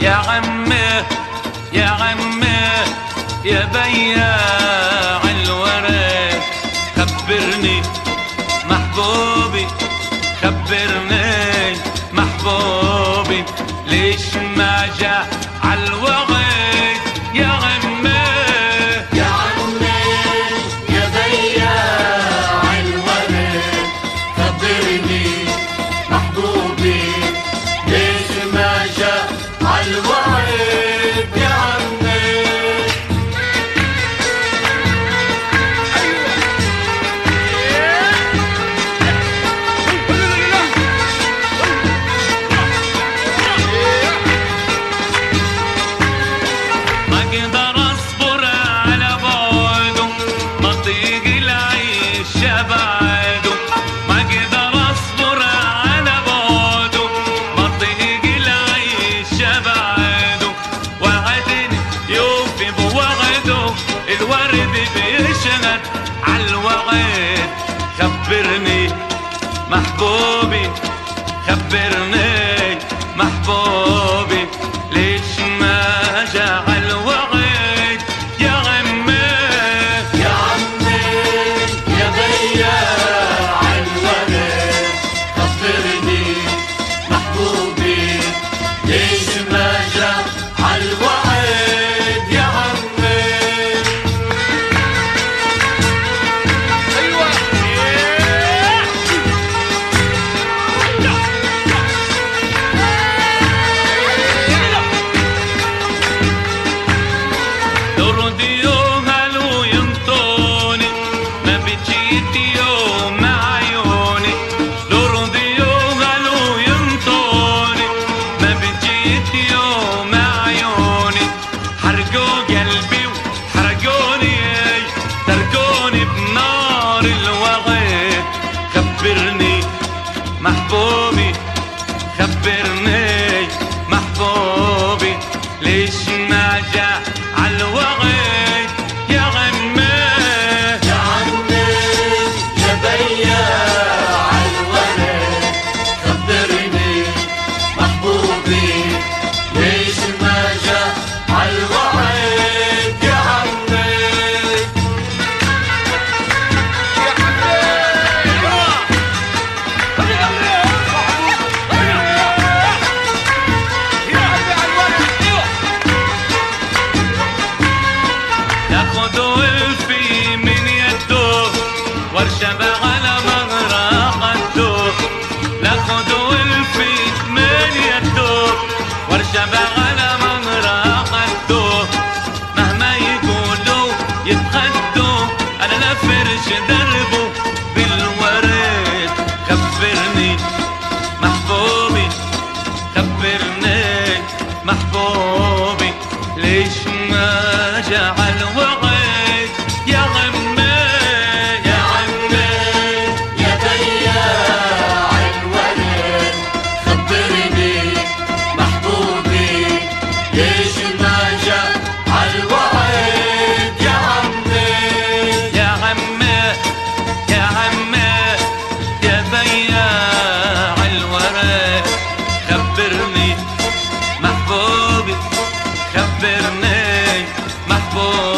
يا عمي يا عمي يا بياع الورد، خبرني محبوبي خبرني محبوبي ليش ما جا عالوقت يا عمي يا عمي يا بياع الورد، خبرني محبوبي ليش ما جا عالوقت يا عمي. ما اقدر اصبر على بعده، ما طيق العيش بعده، ما اقدر اصبر على بعده، ما طيق العيش بعده، وعدني يوفي بوعده، الورد بيشهد عالوعد، خبرني محبوبي خبرني محبوبي ليش ما جا عالوعد يا عمي يا عمي يا بياع الورد، خبرني محبوبي ليش ما جا عالوعد يا عمي. ايوه درد يوهلو ينطوني ما بجيت يوم عيوني، درد يوهلو ينطوني ما بجيت يوم عيوني، حرقوا قلبي وحرقوني تركوني بنار الوغد، خبرني محبوبي خبرني محبوبي ليش ما جا عالوقت يا عمي يا عمي يا بياع الورد، خبرني محبوبي ليش ما جا عالوعد يا عمي. ياخد ولفي من يده وارشب على مغرى خده، ناخد ولفي من يده وارشب على مغرى خده، مهما يقولوا يتخدوا انا لا فرش دربه بالورد، خبرني محبوبي خبرني محبوبي ليش ما جا عالوقت يا عمي يا عمي يا بياع الورد، خبرني محبوبي ليش ما جا عالوعد يا عمي. يا عمي يا عمي يا بياع الورد، خبرني محبوبي خبرني محبوبي